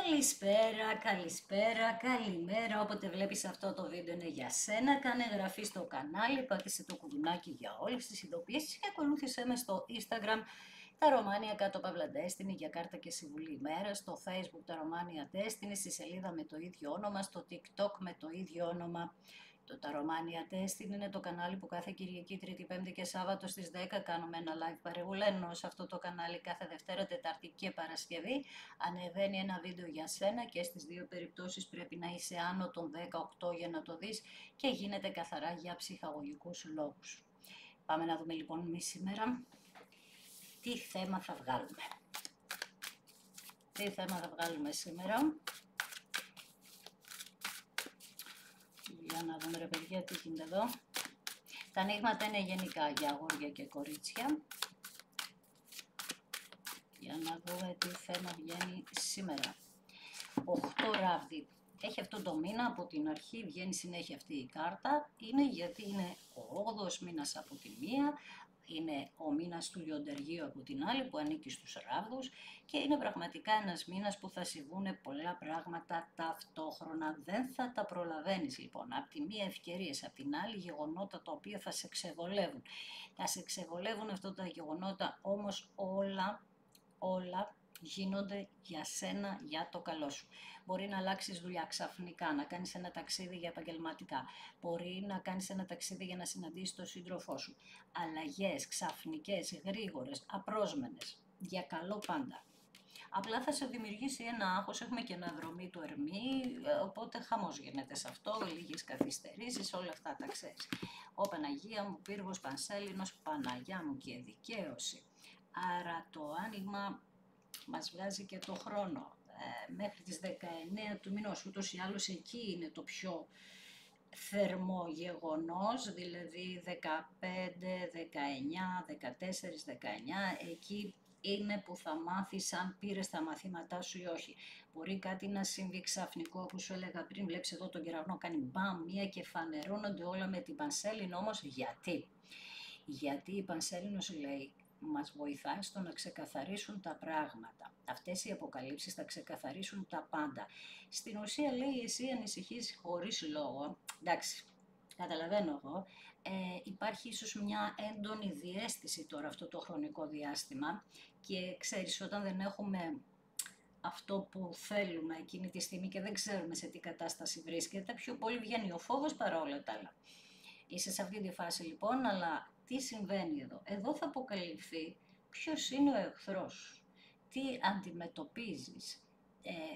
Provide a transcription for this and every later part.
Καλησπέρα, καλησπέρα, καλημέρα, όποτε βλέπεις αυτό το βίντεο είναι για σένα. Κάνε εγγραφή στο κανάλι, πάτησε το κουδουνάκι για όλες τις ειδοποιήσεις και ακολούθησέ με στο Instagram τα Ρωμάνια κάτω παύλα Destiny για κάρτα και συμβουλή ημέρα, στο Facebook τα Ρωμάνια Destiny, στη σελίδα με το ίδιο όνομα, στο TikTok με το ίδιο όνομα. Το Τα Ρωμάνια Destiny είναι το κανάλι που κάθε Κυριακή, Τρίτη, Πέμπτη και Σάββατο στις 10 κάνουμε ένα live παρεμβολέ, ενώ σε αυτό το κανάλι κάθε Δευτέρα, Τετάρτη και Παρασκευή ανεβαίνει ένα βίντεο για σένα και στις δύο περιπτώσεις πρέπει να είσαι άνω των 18 για να το δεις και γίνεται καθαρά για ψυχαγωγικούς λόγους. Πάμε να δούμε λοιπόν εμείς σήμερα τι θέμα θα βγάλουμε. Τι θέμα θα βγάλουμε σήμερα. Για να δούμε ρε παιδιά τι γίνεται εδώ. Τα ανοίγματα είναι γενικά για αγόρια και κορίτσια. Για να δούμε τι θέμα βγαίνει σήμερα. 8 ράβδι. Έχει αυτό το μήνα από την αρχή, βγαίνει συνέχεια αυτή η κάρτα. Είναι γιατί είναι ο 8ος μήνας από τη μία, είναι ο μήνας του λιοντεργίου από την άλλη που ανήκει στους ράβδους και είναι πραγματικά ένας μήνας που θα συμβούν πολλά πράγματα ταυτόχρονα. Δεν θα τα προλαβαίνεις λοιπόν. Απ' τη μία ευκαιρίες, απ' την άλλη γεγονότα τα οποία θα σε ξεβολεύουν. Θα σε ξεβολεύουν αυτά τα γεγονότα, όμως όλα γίνονται για σένα, για το καλό σου. Μπορεί να αλλάξεις δουλειά ξαφνικά, να κάνεις ένα ταξίδι για επαγγελματικά. Μπορεί να κάνεις ένα ταξίδι για να συναντήσεις τον σύντροφό σου. Αλλαγές, ξαφνικές, γρήγορες, απρόσμενες. Για καλό πάντα. Απλά θα σε δημιουργήσει ένα άγχος, έχουμε και ένα δρομή του Ερμή, οπότε χαμός γίνεται σε αυτό, λίγες καθυστερήσεις, όλα αυτά τα ξέρεις. Ω Παναγία μου, πύργος Πανσέλινος, Παναγιά μου και δικαίωση. Άρα το άνοιγμα μας βγάζει και το χρόνο. Μέχρι τις 19 του μηνός, ούτως ή άλλως εκεί είναι το πιο θερμό γεγονός, δηλαδή 15, 19, 14, 19, εκεί είναι που θα μάθεις αν πήρες τα μαθήματά σου ή όχι. Μπορεί κάτι να συμβεί ξαφνικό, όπως σου έλεγα πριν, βλέπεις εδώ τον κεραυνό κάνει μπαμ, μία και φανερώνονται όλα με την Πανσέλινο, όμως γιατί. Γιατί η Πανσέλινος λέει, μας βοηθάει στο να ξεκαθαρίσουν τα πράγματα. Αυτές οι αποκαλύψεις θα ξεκαθαρίσουν τα πάντα. Στην ουσία λέει εσύ ανησυχείς χωρίς λόγο, εντάξει, καταλαβαίνω εγώ, υπάρχει ίσως μια έντονη διαίσθηση τώρα αυτό το χρονικό διάστημα και ξέρεις όταν δεν έχουμε αυτό που θέλουμε εκείνη τη στιγμή και δεν ξέρουμε σε τι κατάσταση βρίσκεται, πιο πολύ βγαίνει ο φόβος παρά όλα τα άλλα. Είσαι σε αυτή τη φάση λοιπόν, αλλά τι συμβαίνει εδώ. Εδώ θα αποκαλυφθεί ποιος είναι ο εχθρός, τι αντιμετωπίζεις.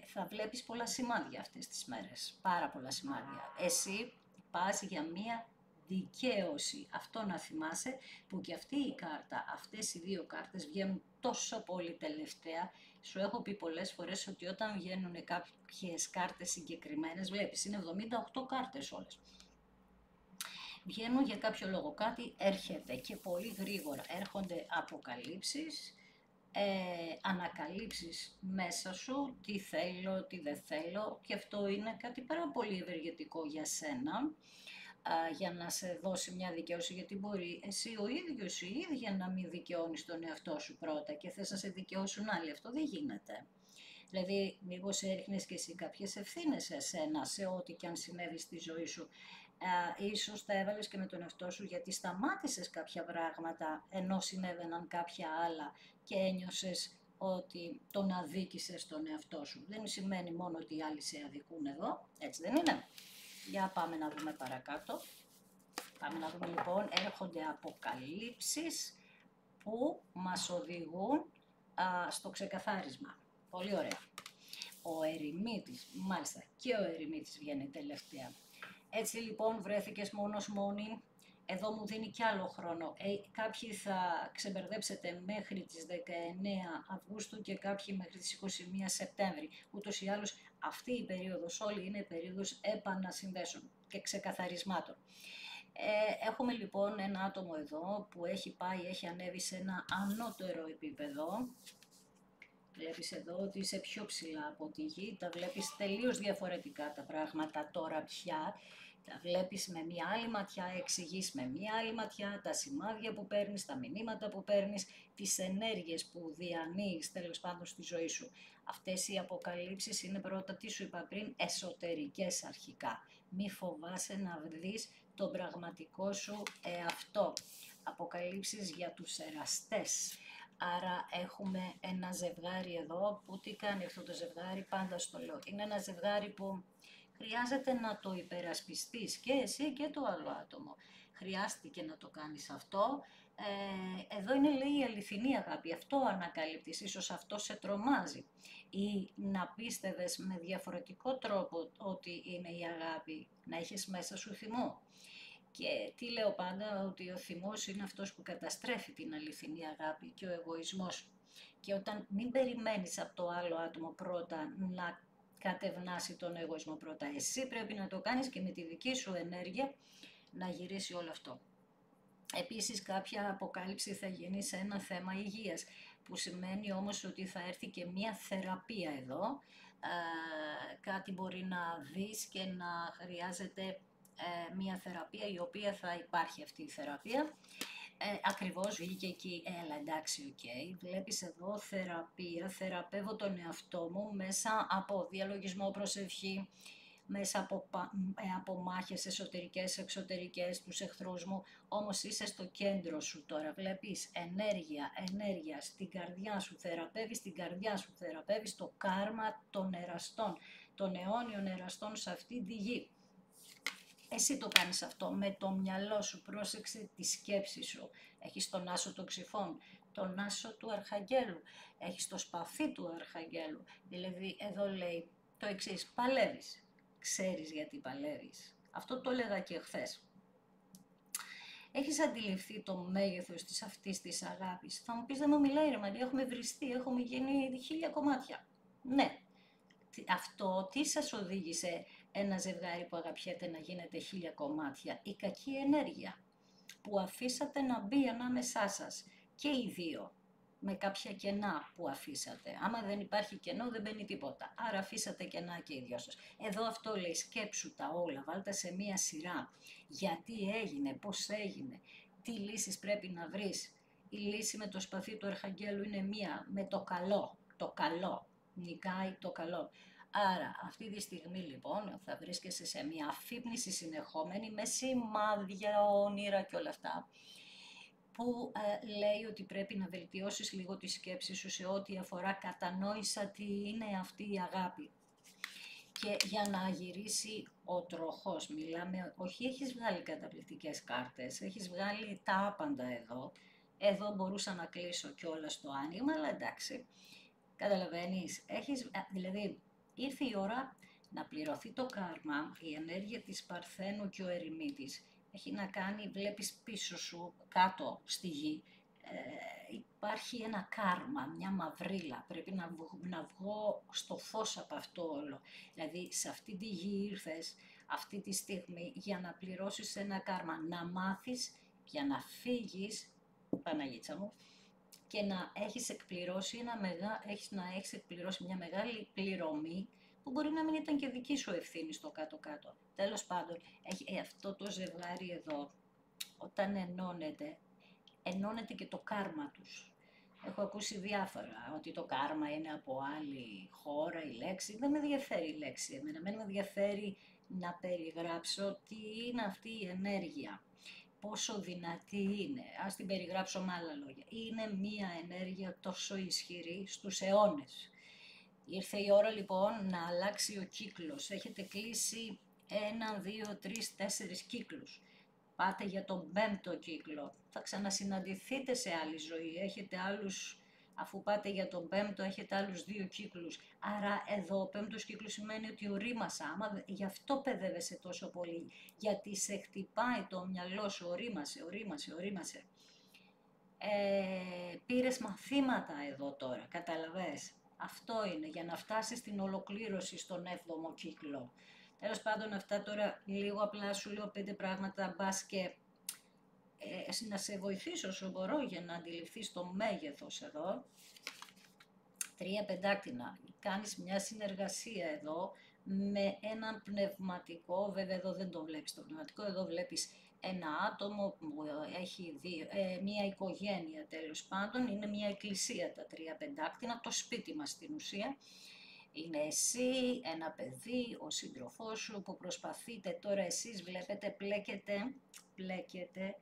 Θα βλέπεις πολλά σημάδια αυτές τις μέρες, πάρα πολλά σημάδια. Εσύ πας για μία δικαίωση. Αυτό να θυμάσαι που και αυτή η κάρτα, αυτές οι δύο κάρτες βγαίνουν τόσο πολύ τελευταία. Σου έχω πει πολλές φορές ότι όταν βγαίνουν κάποιες κάρτες συγκεκριμένες, βλέπεις είναι 78 κάρτες όλες. Βγαίνουν για κάποιο λόγο, κάτι έρχεται και πολύ γρήγορα έρχονται αποκαλύψεις, ανακαλύψεις μέσα σου, τι θέλω, τι δεν θέλω και αυτό είναι κάτι πάρα πολύ ευεργετικό για σένα, για να σε δώσει μια δικαίωση, γιατί μπορεί εσύ ο ίδιος ή η ίδια να μην δικαιώνεις τον εαυτό σου πρώτα και θες να σε δικαιώσουν άλλοι, αυτό δεν γίνεται. Δηλαδή, μήπως έριχνες και εσύ κάποιες ευθύνες σε εσένα, σε ό,τι και αν συνέβη στη ζωή σου. Ίσως τα έβαλες και με τον εαυτό σου γιατί σταμάτησες κάποια πράγματα ενώ συνέβαιναν κάποια άλλα και ένιωσες ότι τον αδίκησες τον εαυτό σου. Δεν σημαίνει μόνο ότι οι άλλοι σε αδικούν εδώ, έτσι δεν είναι. Για πάμε να δούμε παρακάτω. Πάμε να δούμε λοιπόν, έρχονται αποκαλύψεις που μας οδηγούν στο ξεκαθάρισμα. Πολύ ωραία. Ο ερημίτης, μάλιστα και ο ερημίτης βγαίνει τελευταία. Έτσι λοιπόν βρέθηκες μόνος μόνη, εδώ μου δίνει κι άλλο χρόνο. Κάποιοι θα ξεμπερδέψετε μέχρι τις 19 Αυγούστου και κάποιοι μέχρι τις 21 Σεπτέμβρη. Ούτως ή άλλως αυτή η περίοδος όλη είναι περίοδος επανασυνδέσεων και ξεκαθαρισμάτων. Έχουμε λοιπόν ένα άτομο εδώ που έχει πάει, έχει ανέβει σε ένα ανώτερο επίπεδο. Βλέπεις εδώ ότι είσαι πιο ψηλά από τη γη, τα βλέπεις τελείως διαφορετικά τα πράγματα τώρα πια. Τα βλέπεις με μια άλλη ματιά, εξηγείς με μια άλλη ματιά τα σημάδια που παίρνεις, τα μηνύματα που παίρνεις, τις ενέργειες που διανύεις τέλος πάντων στη ζωή σου. Αυτές οι αποκαλύψεις είναι πρώτα, τι σου είπα πριν, εσωτερικές αρχικά. Μη φοβάσαι να δεις τον πραγματικό σου εαυτό. Αποκαλύψεις για τους εραστές. Άρα έχουμε ένα ζευγάρι εδώ που τι κάνει αυτό το ζευγάρι, πάντα στο λέω. Είναι ένα ζευγάρι που χρειάζεται να το υπερασπιστείς και εσύ και το άλλο άτομο. Χρειάστηκε να το κάνεις αυτό. Εδώ είναι, λέει, η αληθινή αγάπη. Αυτό ανακαλύπτεις, ίσως αυτό σε τρομάζει. Ή να πίστευες με διαφορετικό τρόπο ότι είναι η αγάπη, να έχεις μέσα σου θυμό. Και τι λέω πάντα, ότι ο θυμός είναι αυτός που καταστρέφει την αληθινή αγάπη και ο εγωισμός. Και όταν μην περιμένεις από το άλλο άτομο πρώτα να κατευνάσει τον εγωισμό πρώτα, εσύ πρέπει να το κάνεις και με τη δική σου ενέργεια να γυρίσει όλο αυτό. Επίσης κάποια αποκάλυψη θα γίνει σε ένα θέμα υγείας, που σημαίνει όμως ότι θα έρθει και μία θεραπεία εδώ, κάτι μπορεί να δεις και να χρειάζεται μία θεραπεία, η οποία θα υπάρχει αυτή η θεραπεία. Ακριβώς βγήκε εκεί, έλα εντάξει, οκ. Βλέπεις εδώ θεραπεία, θεραπεύω τον εαυτό μου μέσα από διαλογισμό, προσευχή, μέσα από μάχες εσωτερικές, εξωτερικές, τους εχθρούς μου, όμως είσαι στο κέντρο σου τώρα, βλέπεις ενέργεια στην καρδιά σου, θεραπεύεις την καρδιά σου, θεραπεύεις το κάρμα των εραστών, των αιώνιων εραστών σε αυτή τη γη. Εσύ το κάνεις αυτό με το μυαλό σου, πρόσεξε τη σκέψη σου. Έχεις τον άσο των Ξυφών, τον άσο του Αρχαγγέλου, έχεις το σπαθί του Αρχαγγέλου. Δηλαδή εδώ λέει το εξής, παλεύεις. Ξέρεις γιατί παλεύεις. Αυτό το έλεγα και χθες. Έχεις αντιληφθεί το μέγεθος της αυτής της αγάπης. Θα μου πεις, δεν μου μιλάει ρε Μαρία, έχουμε βριστεί, έχουμε γίνει 1000 κομμάτια. Ναι. Αυτό τι σας οδήγησε ένα ζευγάρι που αγαπιέται να γίνεται 1000 κομμάτια? Η κακή ενέργεια που αφήσατε να μπει ανάμεσά σας και οι δύο, με κάποια κενά που αφήσατε. Άμα δεν υπάρχει κενό δεν μπαίνει τίποτα, άρα αφήσατε κενά και οι δυο σας. Εδώ αυτό λέει, σκέψου τα όλα, βάλτε σε μία σειρά. Γιατί έγινε, πώς έγινε, τι λύσεις πρέπει να βρεις. Η λύση με το σπαθί του Αρχαγγέλου είναι μία, με το καλό, το καλό, νικάει το καλό. Άρα αυτή τη στιγμή λοιπόν θα βρίσκεσαι σε μια αφύπνιση συνεχόμενη με σημάδια, όνειρα και όλα αυτά, που λέει ότι πρέπει να βελτιώσεις λίγο τη σκέψη σου σε ό,τι αφορά κατανόησα τι είναι αυτή η αγάπη. Και για να γυρίσει ο τροχός, μιλάμε, όχι έχεις βγάλει καταπληκτικές κάρτες, έχεις βγάλει τα άπαντα εδώ. Εδώ μπορούσα να κλείσω κιόλας το άνοιγμα, αλλά εντάξει, καταλαβαίνεις, δηλαδή ήρθε η ώρα να πληρωθεί το κάρμα, η ενέργεια της Παρθένου και ο ερημίτης. Έχει να κάνει, βλέπεις πίσω σου, κάτω στη γη, υπάρχει ένα κάρμα, μια μαυρίλα, πρέπει να βγω στο φως από αυτό όλο. Δηλαδή σε αυτή τη γη ήρθες αυτή τη στιγμή για να πληρώσεις ένα κάρμα, να μάθεις για να φύγεις, Παναγίτσα μου, και να έχεις εκπληρώσει, να έχεις εκπληρώσει μια μεγάλη πληρωμή που μπορεί να μην ήταν και δική σου ευθύνη στο κάτω-κάτω. Τέλος πάντων, αυτό το ζευγάρι εδώ, όταν ενώνεται και το κάρμα τους. Έχω ακούσει διάφορα, ότι το κάρμα είναι από άλλη χώρα η λέξη. Δεν με ενδιαφέρει η λέξη εμένα, με ενδιαφέρει να περιγράψω τι είναι αυτή η ενέργεια. Πόσο δυνατή είναι, ας την περιγράψω με άλλα λόγια. Είναι μία ενέργεια τόσο ισχυρή στους αιώνες. Ήρθε η ώρα λοιπόν να αλλάξει ο κύκλος. Έχετε κλείσει 1, 2, 3, 4 κύκλους. Πάτε για τον 5ο κύκλο. Θα ξανασυναντηθείτε σε άλλη ζωή. Έχετε άλλους, αφού πάτε για τον 5ο, έχετε άλλους 2 κύκλους. Άρα εδώ ο 5ος κύκλος σημαίνει ότι ορίμασα. Γι' αυτό παιδεύεσαι τόσο πολύ. Γιατί σε χτυπάει το μυαλό σου, ορίμασε. Πήρες μαθήματα εδώ τώρα, καταλαβες. Αυτό είναι, για να φτάσεις στην ολοκλήρωση στον 7ο κύκλο. Τέλος πάντων, αυτά τώρα λίγο απλά σου λέω 5 πράγματα, μπας και να σε βοηθήσω όσο μπορώ για να αντιληφθείς το μέγεθος εδώ. 3 πεντάκτηνα. Κάνεις μια συνεργασία εδώ με έναν πνευματικό, βέβαια εδώ δεν το βλέπεις το πνευματικό, εδώ βλέπεις ένα άτομο που έχει μία οικογένεια τέλος πάντων, είναι μία εκκλησία τα τρία πεντάκτηνα, το σπίτι μας στην ουσία. Είναι εσύ, ένα παιδί, ο σύντροφός σου που προσπαθείτε τώρα εσείς βλέπετε πλέκετε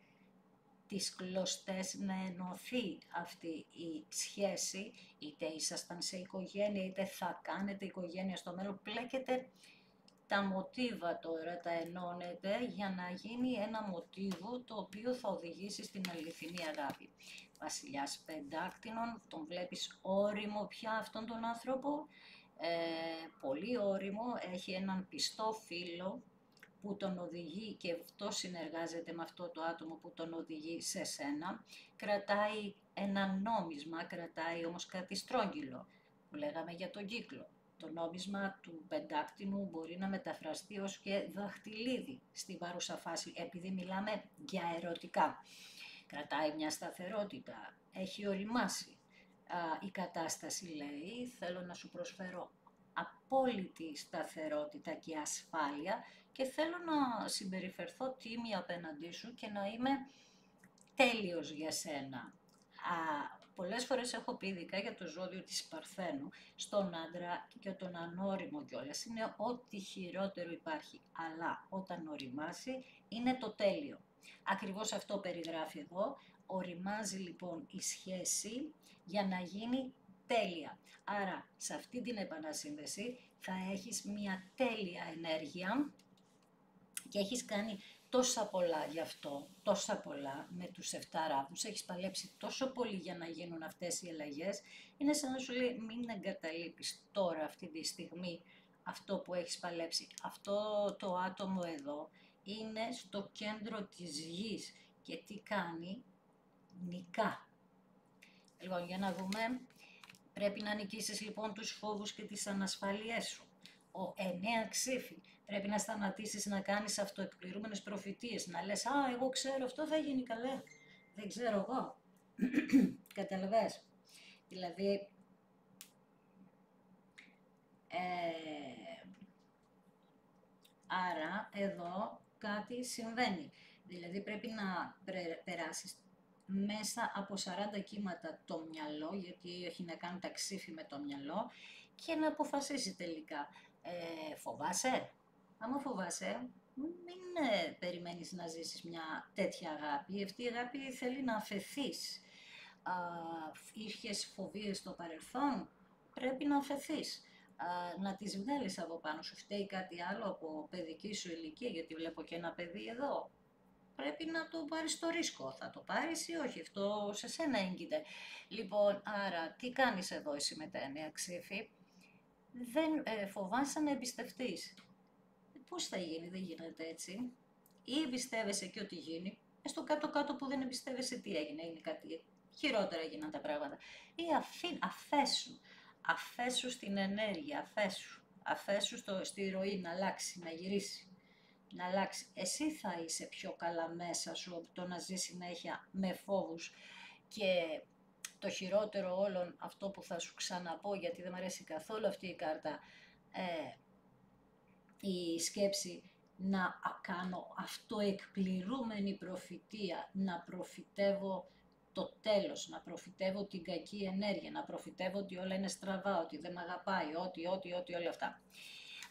τις κλωστές να ενωθεί αυτή η σχέση, είτε ήσασταν σε οικογένεια είτε θα κάνετε οικογένεια στο μέλλον, πλέκετε τα μοτίβα τώρα, τα ενώνετε για να γίνει ένα μοτίβο το οποίο θα οδηγήσει στην αληθινή αγάπη. Βασιλιάς πεντάκτηνων, τον βλέπεις ώριμο πια αυτόν τον άνθρωπο, πολύ ώριμο, έχει έναν πιστό φίλο που τον οδηγεί και αυτό συνεργάζεται με αυτό το άτομο που τον οδηγεί σε σένα. Κρατάει ένα νόμισμα, κρατάει όμως κάτι στρόγγυλο, που λέγαμε για τον κύκλο. Το νόμισμα του πεντάκτηνου μπορεί να μεταφραστεί ως και δαχτυλίδι στη βάρουσα φάση, επειδή μιλάμε για ερωτικά. Κρατάει μια σταθερότητα, έχει οριμάσει. Η κατάσταση λέει, θέλω να σου προσφέρω απόλυτη σταθερότητα και ασφάλεια και θέλω να συμπεριφερθώ τίμια απέναντί σου και να είμαι τέλειος για σένα. Πολλές φορές έχω πει ειδικά για το ζώδιο της Παρθένου, στον άντρα και τον ανώριμο κιόλας, είναι ό,τι χειρότερο υπάρχει, αλλά όταν οριμάσει είναι το τέλειο. Ακριβώς αυτό περιγράφει εδώ, οριμάζει λοιπόν η σχέση για να γίνει τέλεια. Άρα σε αυτή την επανασύνδεση θα έχεις μια τέλεια ενέργεια και έχεις κάνει τόσα πολλά γι' αυτό, τόσα πολλά με τους 7 ράβους, έχεις παλέψει τόσο πολύ για να γίνουν αυτές οι αλλαγές, είναι σαν να σου λέει μην εγκαταλείπεις τώρα αυτή τη στιγμή αυτό που έχεις παλέψει. Αυτό το άτομο εδώ είναι στο κέντρο της γης και τι κάνει, νικά. Λοιπόν, για να δούμε, πρέπει να νικήσεις λοιπόν τους φόβους και τις ανασφαλιές σου. Ο 9 ξύφη. Πρέπει να σταματήσεις να κάνεις αυτοεκπληρούμενες προφητείες, να λες «Α, εγώ ξέρω, αυτό θα γίνει καλά». Δεν ξέρω εγώ. Καταλαβες. Δηλαδή, άρα εδώ κάτι συμβαίνει. Δηλαδή πρέπει να περάσεις μέσα από 40 κύματα το μυαλό, γιατί έχει να κάνει τα ξύφη με το μυαλό, και να αποφασίσει τελικά. Φοβάσαι? Άμα φοβάσαι, μην περιμένεις να ζήσεις μια τέτοια αγάπη. Αυτή η αγάπη θέλει να αφεθείς. Είχες φοβίες στο παρελθόν, πρέπει να αφεθείς. Να τις βγάλεις από πάνω σου. Φταίει κάτι άλλο από παιδική σου ηλικία, γιατί βλέπω και ένα παιδί εδώ. Πρέπει να το πάρεις στο ρίσκο. Θα το πάρεις ή όχι, αυτό σε σένα έγκυται. Λοιπόν, άρα τι κάνεις εδώ εσύ με τα 9 ξύφη? Δεν φοβάσαι να εμπιστευτείς. Πώς θα γίνει, δεν γίνεται έτσι. Ή εμπιστεύεσαι και ό,τι γίνει, στο κάτω-κάτω που δεν εμπιστεύεσαι τι έγινε, είναι κάτι χειρότερα έγιναν τα πράγματα. Ή αφέσου. Αφέσου στην ενέργεια, αφέσου στη ροή να αλλάξει, να γυρίσει, να αλλάξει. Εσύ θα είσαι πιο καλά μέσα σου από το να ζεις συνέχεια με φόβους και το χειρότερο όλων, αυτό που θα σου ξαναπώ, γιατί δεν μου αρέσει καθόλου αυτή η κάρτα, η σκέψη να κάνω αυτοεκπληρούμενη προφητεία, να προφητεύω το τέλος, να προφητεύω την κακή ενέργεια, να προφητεύω ότι όλα είναι στραβά, ότι δεν με αγαπάει, ότι όλα αυτά.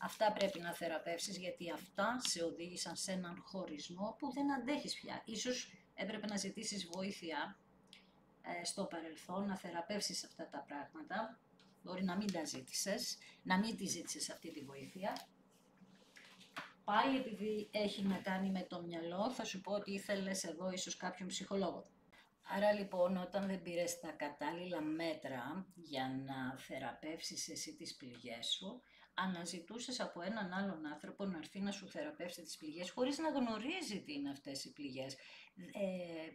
Αυτά πρέπει να θεραπεύσεις, γιατί αυτά σε οδήγησαν σε έναν χωρισμό που δεν αντέχεις πια. Ίσως έπρεπε να ζητήσεις βοήθεια στο παρελθόν, να θεραπεύσεις αυτά τα πράγματα. Μπορεί να μην τα ζήτησες, να μην τη ζήτησες αυτή τη βοήθεια. Πάλι επειδή έχει να κάνει με το μυαλό, θα σου πω ότι ήθελες εδώ ίσως κάποιον ψυχολόγο. Άρα λοιπόν, όταν δεν πήρες τα κατάλληλα μέτρα για να θεραπεύσεις εσύ τις πληγές σου, αναζητούσες από έναν άλλον άνθρωπο να έρθει να σου θεραπεύσει τις πληγές, χωρίς να γνωρίζει τι είναι αυτές οι πληγές.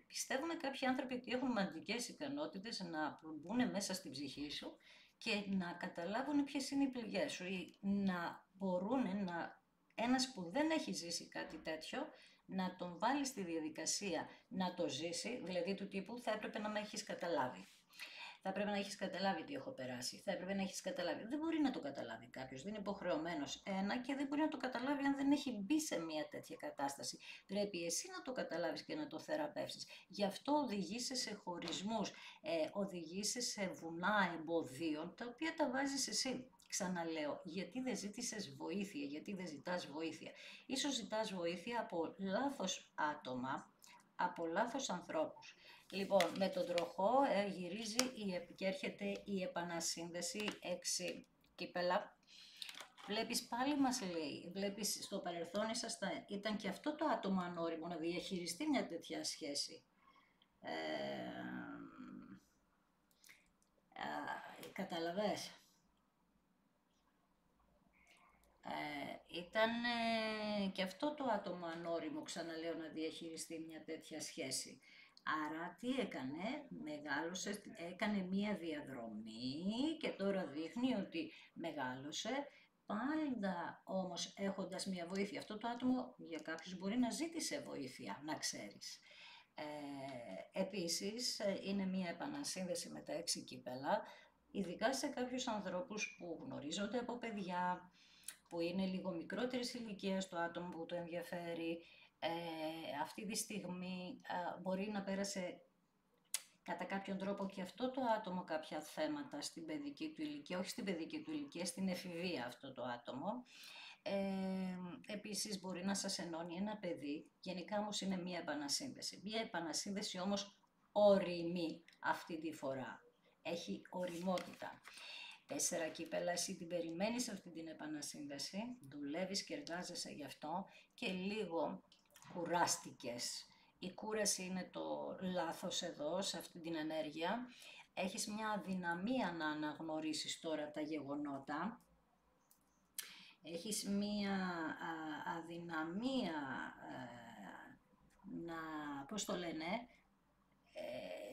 Πιστεύουμε κάποιοι άνθρωποι ότι έχουν μαγικές ικανότητες να μπουν μέσα στην ψυχή σου και να καταλάβουν ποιες είναι οι πληγές σου ή να μπορούν ένας που δεν έχει ζήσει κάτι τέτοιο, να τον βάλει στη διαδικασία να το ζήσει, δηλαδή του τύπου θα έπρεπε να με έχεις καταλάβει. Θα έπρεπε να έχεις καταλάβει τι έχω περάσει, θα έπρεπε να έχεις καταλάβει. Δεν μπορεί να το καταλάβει κάποιος, δεν είναι υποχρεωμένος ένα και δεν μπορεί να το καταλάβει αν δεν έχει μπει σε μια τέτοια κατάσταση. Πρέπει εσύ να το καταλάβεις και να το θεραπεύσεις. Γι' αυτό οδηγείσαι σε χωρισμούς, οδηγείσαι σε βουνά εμποδίων, τα οποία τα βάζεις εσύ. Ξαναλέω, γιατί δεν ζήτησες βοήθεια, γιατί δεν ζητάς βοήθεια. Ίσως ζητάς βοήθεια από λάθος άτομα, από λάθος ανθρώπους. Λοιπόν, με τον τροχό γυρίζει και έρχεται η επανασύνδεση 6 κύπελα. Βλέπεις πάλι μας λέει, βλέπεις στο παρελθόν ήταν και αυτό το άτομο ανώριμο να διαχειριστεί μια τέτοια σχέση. Καταλαβες. Ήταν και αυτό το άτομο ανώριμο, ξαναλέω, να διαχειριστεί μια τέτοια σχέση. Άρα τι έκανε, μεγάλωσε, έκανε μία διαδρομή και τώρα δείχνει ότι μεγάλωσε, πάντα όμως έχοντας μία βοήθεια. Αυτό το άτομο για κάποιους μπορεί να ζήτησε βοήθεια, να ξέρεις. Επίσης είναι μία επανασύνδεση με τα 6 κύπελα, ειδικά σε κάποιους ανθρώπους που γνωρίζονται από παιδιά, που είναι λίγο μικρότερης ηλικίας το άτομο που το ενδιαφέρει. Αυτή τη στιγμή μπορεί να πέρασε κατά κάποιον τρόπο και αυτό το άτομο κάποια θέματα στην παιδική του ηλικία, όχι στην παιδική του ηλικία, στην εφηβεία αυτό το άτομο. Επίσης μπορεί να σας ενώνει ένα παιδί, γενικά όμως είναι μία επανασύνδεση. Μία επανασύνδεση όμως ορειμή αυτή τη φορά, έχει οριμότητα. 4 κύπελα, εσύ την περιμένεις αυτή την επανασύνδεση, δουλεύεις και εργάζεσαι γι' αυτό και λίγο κουράστηκες. Η κούραση είναι το λάθος εδώ, σε αυτή την ενέργεια. Έχεις μια αδυναμία να αναγνωρίσεις τώρα τα γεγονότα. Έχεις μια αδυναμία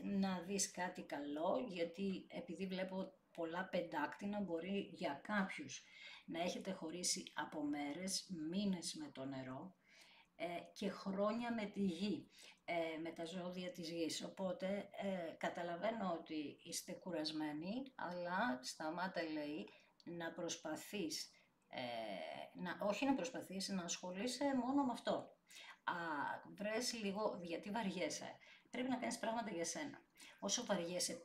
να δεις κάτι καλό, γιατί επειδή βλέπω πολλά πεντάκτηνα, μπορεί για κάποιους να έχετε χωρίσει από μέρες, μήνες με το νερό και χρόνια με τη γη, με τα ζώδια της γης. Οπότε καταλαβαίνω ότι είστε κουρασμένοι, αλλά σταμάτα λέει να προσπαθείς, όχι να προσπαθείς, να ασχολείσαι μόνο με αυτό. Βρες λίγο, γιατί βαριέσαι. Πρέπει να κάνεις πράγματα για σένα. Όσο βαριέσαι,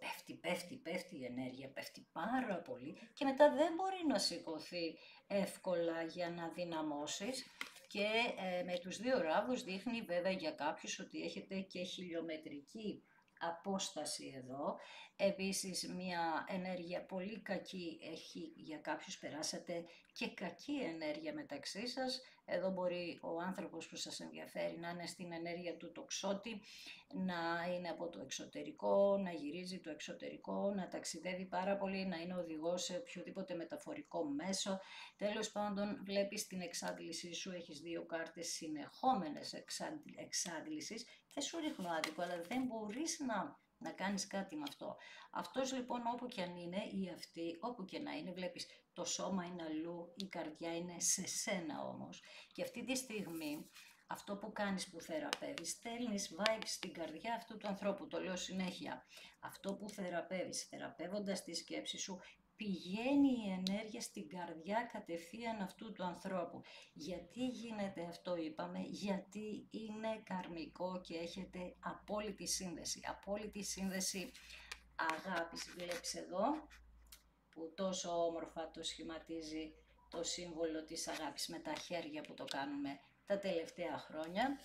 πέφτει η ενέργεια, πέφτει πάρα πολύ και μετά δεν μπορεί να σηκωθεί εύκολα για να δυναμώσεις. Και με τους 2 ράβδους δείχνει βέβαια για κάποιους ότι έχετε και χιλιομετρική απόσταση εδώ. Επίσης μια ενέργεια πολύ κακή έχει για κάποιους, περάσατε και κακή ενέργεια μεταξύ σας. Εδώ μπορεί ο άνθρωπος που σας ενδιαφέρει να είναι στην ενέργεια του τοξότη, να είναι από το εξωτερικό, να γυρίζει το εξωτερικό, να ταξιδεύει πάρα πολύ, να είναι οδηγός σε οποιοδήποτε μεταφορικό μέσο. Τέλος πάντων βλέπεις την εξάντλησή σου, έχεις 2 κάρτες συνεχόμενες εξάντλησης και σου ρίχνω άδικο, αλλά δεν μπορείς να κάνεις κάτι με αυτό. Αυτός λοιπόν όπου και αν είναι ή αυτή, όπου και να είναι, βλέπεις το σώμα είναι αλλού, η καρδιά είναι σε σένα όμως. Και αυτή τη στιγμή αυτό που κάνεις, που θεραπεύεις, στέλνεις vibes στην καρδιά αυτού του ανθρώπου, το λέω συνέχεια. Αυτό που θεραπεύεις, θεραπεύοντας τη σκέψη σου, πηγαίνει η ενέργεια στην καρδιά κατευθείαν αυτού του ανθρώπου. Γιατί γίνεται αυτό, είπαμε, γιατί είναι καρμικό και έχετε απόλυτη σύνδεση. Απόλυτη σύνδεση αγάπης. Βλέπεις εδώ που τόσο όμορφα το σχηματίζει το σύμβολο της αγάπης με τα χέρια που το κάνουμε τα τελευταία χρόνια.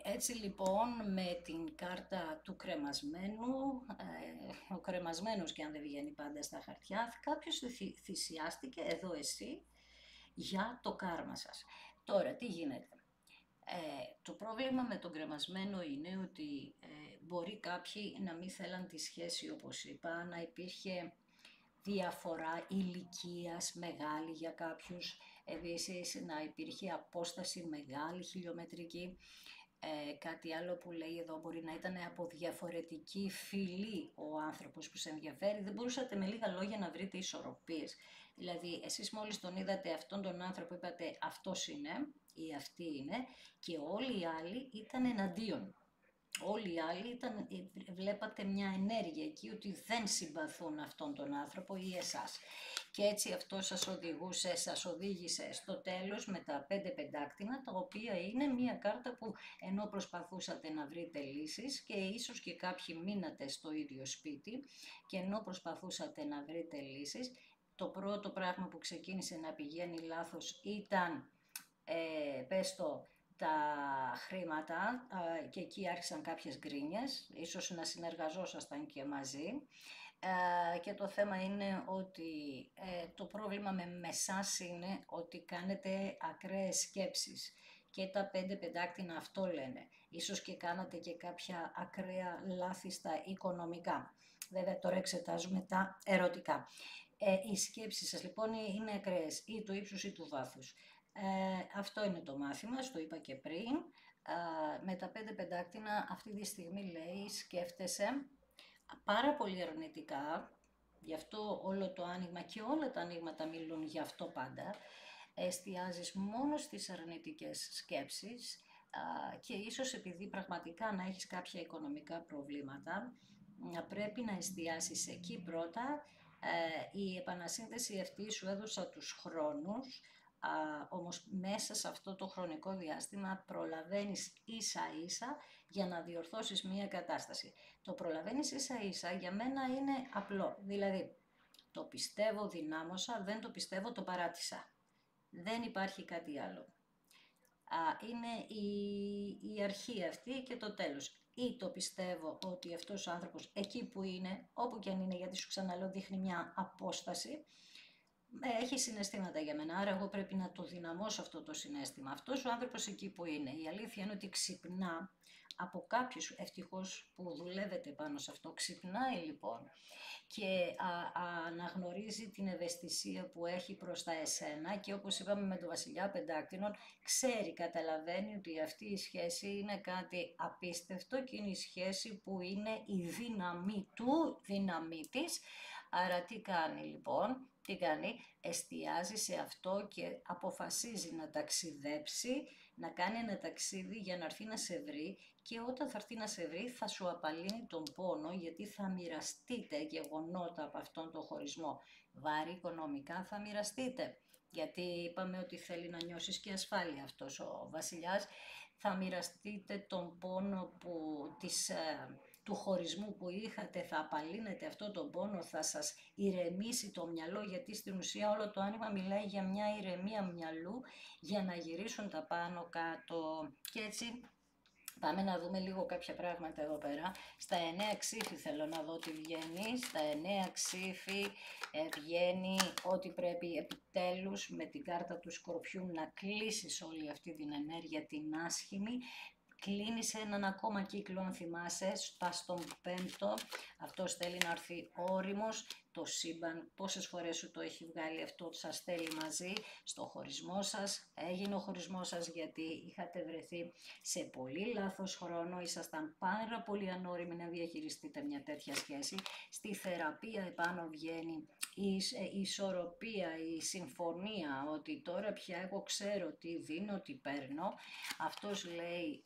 Έτσι λοιπόν με την κάρτα του κρεμασμένου, ο κρεμασμένος και αν δεν βγαίνει πάντα στα χαρτιά, κάποιος θυσιάστηκε, εδώ εσύ, για το κάρμα σας. Τώρα τι γίνεται. Το πρόβλημα με τον κρεμασμένο είναι ότι μπορεί κάποιοι να μην θέλαν τη σχέση όπως είπα, να υπήρχε διαφορά ηλικίας μεγάλη για κάποιους, επίσης να υπήρχε απόσταση μεγάλη χιλιομετρική. Κάτι άλλο που λέει εδώ, μπορεί να ήταν από διαφορετική φυλή ο άνθρωπος που σε ενδιαφέρει, δεν μπορούσατε με λίγα λόγια να βρείτε ισορροπίες. Δηλαδή εσείς μόλις τον είδατε αυτόν τον άνθρωπο είπατε αυτός είναι ή αυτή είναι και όλοι οι άλλοι ήταν εναντίον. Όλοι οι άλλοι βλέπατε μια ενέργεια εκεί ότι δεν συμπαθούν αυτόν τον άνθρωπο ή εσάς. Και έτσι αυτό σας οδήγησε στο τέλος με τα 5 πεντάκτηνα, τα οποία είναι μια κάρτα που ενώ προσπαθούσατε να βρείτε λύσεις και ίσως και κάποιοι μείνατε στο ίδιο σπίτι και ενώ προσπαθούσατε να βρείτε λύσεις, το πρώτο πράγμα που ξεκίνησε να πηγαίνει λάθος ήταν, τα χρήματα, και εκεί άρχισαν κάποιες γκρίνιες, ίσως να συνεργαζόσασταν και μαζί. Και το θέμα είναι ότι το πρόβλημα με εσάς είναι ότι κάνετε ακραίες σκέψεις και τα 5 πεντάκτηνα αυτό λένε. Ίσως και κάνατε και κάποια ακραία λάθη στα οικονομικά. Βέβαια τώρα εξετάζουμε τα ερωτικά. Οι σκέψεις σας λοιπόν είναι ακραίες ή του ύψους ή του βάθους. Αυτό είναι το μάθημα, το είπα και πριν. Με τα 5 πεντάκτηνα αυτή τη στιγμή λέει σκέφτεσαι πάρα πολύ αρνητικά, γι' αυτό όλο το άνοιγμα και όλα τα ανοίγματα μιλούν γι' αυτό πάντα. Εστιάζεις μόνο στις αρνητικές σκέψεις και ίσως επειδή πραγματικά να έχεις κάποια οικονομικά προβλήματα, πρέπει να εστιάσεις εκεί πρώτα. Η επανασύνθεση αυτή σου έδωσα τους χρόνους, όμως μέσα σε αυτό το χρονικό διάστημα προλαβαίνεις ίσα-ίσα για να διορθώσεις μία κατάσταση. Το προλαβαίνεις ίσα-ίσα για μένα είναι απλό, δηλαδή το πιστεύω δυνάμωσα, δεν το πιστεύω το παράτησα. Δεν υπάρχει κάτι άλλο. Είναι η αρχή αυτή και το τέλος. Ή το πιστεύω ότι αυτός ο άνθρωπος εκεί που είναι, όπου και αν είναι, γιατί σου ξαναλέω δείχνει μια απόσταση, έχει συναισθήματα για μένα, άρα εγώ πρέπει να το δυναμώσω αυτό το συναίσθημα. Αυτός ο άνθρωπος εκεί που είναι, η αλήθεια είναι ότι ξυπνά από κάποιους, ευτυχώς που δουλεύετε πάνω σε αυτό, ξυπνάει λοιπόν και αναγνωρίζει την ευαισθησία που έχει προς τα εσένα και όπως είπαμε με τον Βασιλιά Πεντάκτηνων, ξέρει, καταλαβαίνει ότι αυτή η σχέση είναι κάτι απίστευτο και είναι η σχέση που είναι η δύναμή του, δύναμή της. Άρα τι κάνει λοιπόν, τι κάνει, εστιάζει σε αυτό και αποφασίζει να ταξιδέψει, να κάνει ένα ταξίδι για να έρθει να σε βρει και όταν θα έρθει να σε βρει θα σου απαλύνει τον πόνο γιατί θα μοιραστείτε γεγονότα από αυτόν τον χωρισμό. Βάρη οικονομικά θα μοιραστείτε, γιατί είπαμε ότι θέλει να νιώσεις και ασφάλεια αυτός ο βασιλιάς. Θα μοιραστείτε τον πόνο του χωρισμού που είχατε, θα απαλύνετε αυτό τον πόνο, θα σας ηρεμήσει το μυαλό, γιατί στην ουσία όλο το άνοιγμα μιλάει για μια ηρεμία μυαλού για να γυρίσουν τα πάνω κάτω. Και έτσι πάμε να δούμε λίγο κάποια πράγματα εδώ πέρα. Στα 9 ξύφη θέλω να δω τι βγαίνει. Στα 9 ξύφη βγαίνει ότι πρέπει επιτέλους με την κάρτα του Σκορπιού να κλείσεις όλη αυτή την ενέργεια την άσχημη. Κλείνεις έναν ακόμα κύκλο, αν θυμάσαι, πας στον 5ο, αυτός θέλει να έρθει όριμος, το σύμπαν πόσες φορές σου το έχει βγάλει αυτό, σας θέλει μαζί στο χωρισμό σας. Έγινε ο χωρισμός σας γιατί είχατε βρεθεί σε πολύ λάθος χρόνο, ήσασταν πάρα πολύ ανώριμοι να διαχειριστείτε μια τέτοια σχέση. Στη θεραπεία επάνω βγαίνει η ισορροπία, η συμφωνία, ότι τώρα πια εγώ ξέρω τι δίνω, τι παίρνω. Αυτός λέει,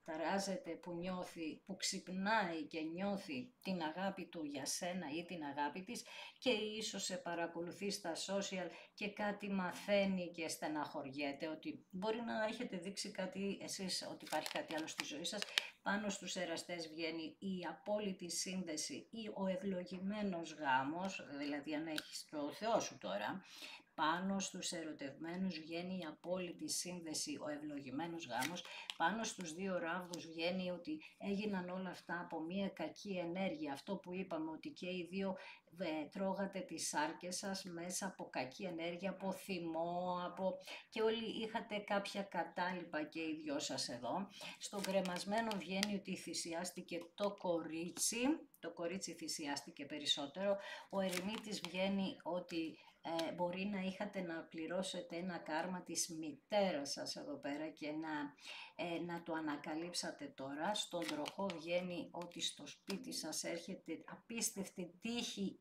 ταράζεται που νιώθει, που ξυπνάει και νιώθει την αγάπη του για σένα ή την αγάπη της και ίσως σε παρακολουθεί στα social και κάτι μαθαίνει και στεναχωριέται, ότι μπορεί να έχετε δείξει κάτι εσείς, ότι υπάρχει κάτι άλλο στη ζωή σας. Πάνω στους εραστές βγαίνει η απόλυτη σύνδεση ή ο ευλογημένος γάμος, δηλαδή αν έχεις το Θεό σου τώρα. Πάνω στους ερωτευμένους βγαίνει η απόλυτη σύνδεση, ο ευλογημένος γάμος. Πάνω στους δύο ράβδους βγαίνει ότι έγιναν όλα αυτά από μια κακή ενέργεια. Αυτό που είπαμε, ότι και οι δύο τρώγατε τις σάρκες σας μέσα από κακή ενέργεια, από θυμό, και όλοι είχατε κάποια κατάλοιπα και οι δυο σας εδώ. Στον κρεμασμένο βγαίνει ότι θυσιάστηκε το κορίτσι θυσιάστηκε περισσότερο. Ο ερημίτης βγαίνει ότι μπορεί να είχατε να πληρώσετε ένα κάρμα της μητέρας σας εδώ πέρα και να το ανακαλύψατε τώρα. Στον τροχό βγαίνει ότι στο σπίτι σας έρχεται απίστευτη τύχη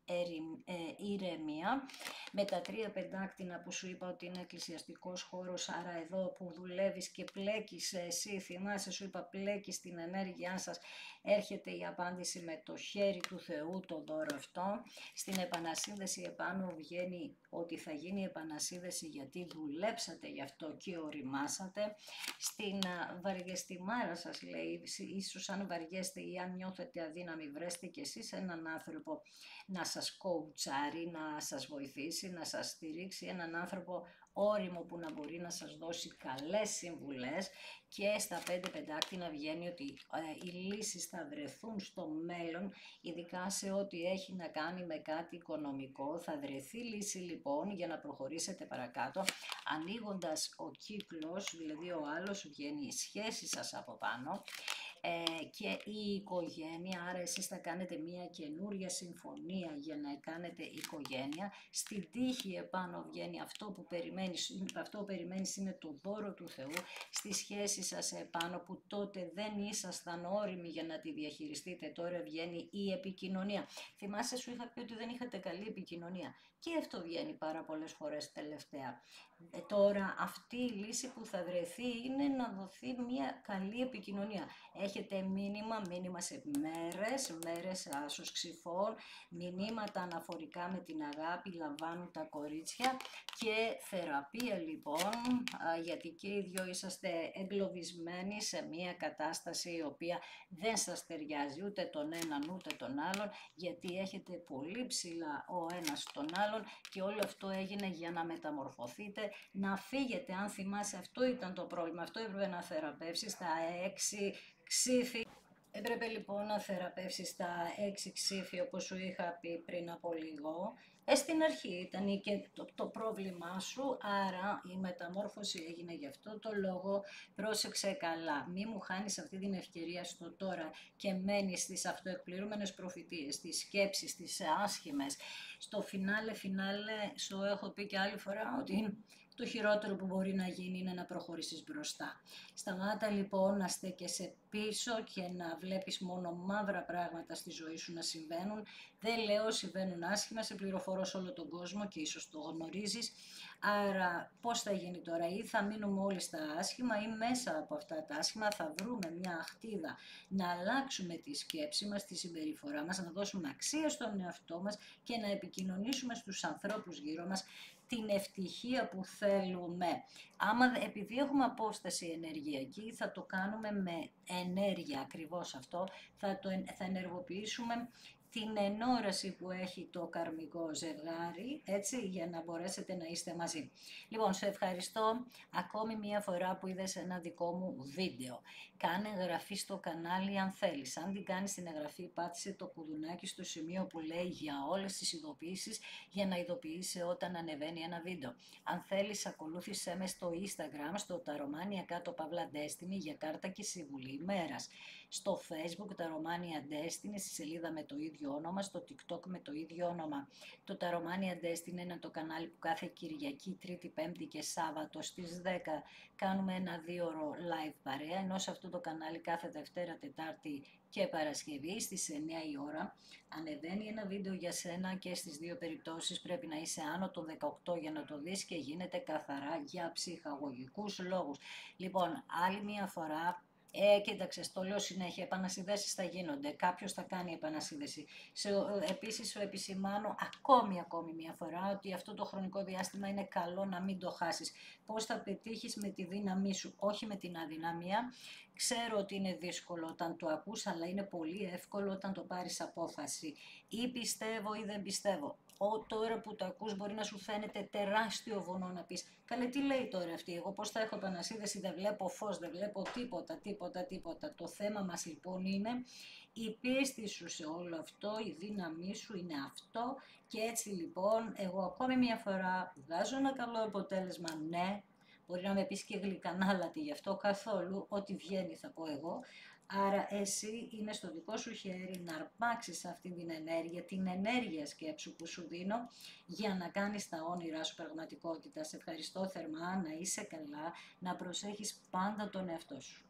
ηρεμία. Με τα 3 πεντάκτηνα που σου είπα ότι είναι εκκλησιαστικός χώρος, άρα εδώ που δουλεύεις και πλέκεις εσύ, θυμάσαι σου είπα πλέκεις την ενέργειά σας, έρχεται η απάντηση με το Χ χέρι του Θεού το δώρο αυτό. Στην επανασύνδεση επάνω βγαίνει ότι θα γίνει επανασύνδεση γιατί δουλέψατε γι' αυτό και οριμάσατε. Στην βαριεστημάρα σας λέει, ίσως αν βαριέστε ή αν νιώθετε αδύναμοι, βρέστε κι εσείς έναν άνθρωπο να σας κοουτσάρει, να σας βοηθήσει, να σας στηρίξει, έναν άνθρωπο όριμο που να μπορεί να σας δώσει καλές συμβουλές. Και στα 5 πεντάκτηνα βγαίνει ότι οι λύσεις θα βρεθούν στο μέλλον, ειδικά σε ό,τι έχει να κάνει με κάτι οικονομικό. Θα βρεθεί λύση λοιπόν για να προχωρήσετε παρακάτω, ανοίγοντας ο κύκλος, δηλαδή ο άλλος βγαίνει η σχέση σας από πάνω και η οικογένεια, άρα εσείς θα κάνετε μια καινούρια συμφωνία για να κάνετε οικογένεια. Στην τύχη επάνω βγαίνει αυτό που περιμένεις είναι το δώρο του Θεού. Στη σχέση σας επάνω που τότε δεν ήσασταν όριμοι για να τη διαχειριστείτε, τώρα βγαίνει η επικοινωνία. Θυμάσαι, σου είχα πει ότι δεν είχατε καλή επικοινωνία και αυτό βγαίνει πάρα πολλές φορές τελευταία. Τώρα αυτή η λύση που θα βρεθεί είναι να δοθεί μια καλή επικοινωνία. Έχετε μήνυμα σε μέρες άσως ξυφών, μηνύματα αναφορικά με την αγάπη λαμβάνουν τα κορίτσια και θεραπεία λοιπόν, γιατί και οι δυο είσαστε εγκλωβισμένοι σε μια κατάσταση η οποία δεν σας ταιριάζει ούτε τον έναν ούτε τον άλλον, γιατί έχετε πολύ ψηλά ο ένας τον άλλον και όλο αυτό έγινε για να μεταμορφωθείτε, να φύγετε. Αν θυμάσαι, αυτό ήταν το πρόβλημα, αυτό έπρεπε να θεραπεύσεις τα 6 ξύφη. Έπρεπε λοιπόν να θεραπεύσεις τα 6 ξύφη όπως σου είχα πει πριν από λίγο. Στην αρχή ήταν και το πρόβλημά σου, άρα η μεταμόρφωση έγινε γι' αυτό το λόγο. Πρόσεξε καλά, μη μου χάνεις αυτή την ευκαιρία στο τώρα και μένεις στις αυτοεκπληρούμενες προφητείες, στις σκέψεις, στις άσχημες. Στο φινάλε, σου έχω πει και άλλη φορά ότι το χειρότερο που μπορεί να γίνει είναι να προχωρήσεις μπροστά. Σταμάτα λοιπόν να στέκεσαι πίσω και να βλέπεις μόνο μαύρα πράγματα στη ζωή σου να συμβαίνουν. Δεν λέω συμβαίνουν άσχημα, σε πληροφορώ σε όλο τον κόσμο και ίσως το γνωρίζεις. Άρα πώς θα γίνει τώρα, ή θα μείνουμε όλοι στα άσχημα ή μέσα από αυτά τα άσχημα θα βρούμε μια αχτίδα να αλλάξουμε τη σκέψη μας, τη συμπεριφορά μας, να δώσουμε αξία στον εαυτό μας και να επικοινωνήσουμε στους ανθρώπους γύρω μας την ευτυχία που θέλουμε. Επειδή έχουμε απόσταση ενεργειακή, θα το κάνουμε με ενέργεια, ακριβώς αυτό, θα ενεργοποιήσουμε την ενόραση που έχει το καρμικό ζευγάρι, έτσι, για να μπορέσετε να είστε μαζί. Λοιπόν, σε ευχαριστώ ακόμη μία φορά που είδες ένα δικό μου βίντεο. Κάνε εγγραφή στο κανάλι αν θέλεις. Αν την κάνεις την εγγραφή, πάτησε το κουδουνάκι στο σημείο που λέει για όλες τις ειδοποιήσεις, για να ειδοποιήσει όταν ανεβαίνει ένα βίντεο. Αν θέλεις, ακολούθησέ με στο Instagram, στο Taromania Destiny για κάρτα και συμβουλή ημέρας. Στο Facebook, Taromania Destiny, στη σελίδα με το ίδιο όνομα, στο TikTok με το ίδιο όνομα. Το Taromania Destiny είναι το κανάλι που κάθε Κυριακή, Τρίτη, Πέμπτη και Σάββατο στις 10 κάνουμε ένα 2ωρο live παρέα, ενώ σε αυτό το κανάλι κάθε Δευτέρα, Τετάρτη και Παρασκευή στις 9 η ώρα ανεβαίνει ένα βίντεο για σένα και στις δύο περιπτώσεις πρέπει να είσαι άνω των 18 για να το δεις και γίνεται καθαρά για ψυχαγωγικούς λόγους. Λοιπόν, άλλη μια φορά, κοίταξε, το λέω συνέχεια, επανασυνδέσεις θα γίνονται, κάποιος θα κάνει επανασύνδεση. Επίσης, σου επισημάνω ακόμη μια φορά ότι αυτό το χρονικό διάστημα είναι καλό να μην το χάσεις. Πώς θα πετύχεις με τη δύναμή σου, όχι με την αδυναμία. Ξέρω ότι είναι δύσκολο όταν το ακούς, αλλά είναι πολύ εύκολο όταν το πάρεις απόφαση. Ή πιστεύω ή δεν πιστεύω. Τώρα που το ακούς μπορεί να σου φαίνεται τεράστιο βουνό να πεις «Καλέ, τι λέει τώρα αυτή, εγώ πώς θα έχω επανασύνδεση, δεν βλέπω φως, δεν βλέπω τίποτα». Το θέμα μας λοιπόν είναι η πίστη σου σε όλο αυτό, η δύναμή σου είναι αυτό και έτσι λοιπόν εγώ ακόμη μια φορά βγάζω ένα καλό αποτέλεσμα, ναι. Μπορεί να με πεις και γλυκανάλατη γι' αυτό, καθόλου, ό,τι βγαίνει θα πω εγώ. Άρα εσύ είναι στο δικό σου χέρι να αρπάξεις αυτή την ενέργεια σκέψου που σου δίνω για να κάνεις τα όνειρά σου πραγματικότητα. Σε ευχαριστώ θερμά, να είσαι καλά, να προσέχεις πάντα τον εαυτό σου.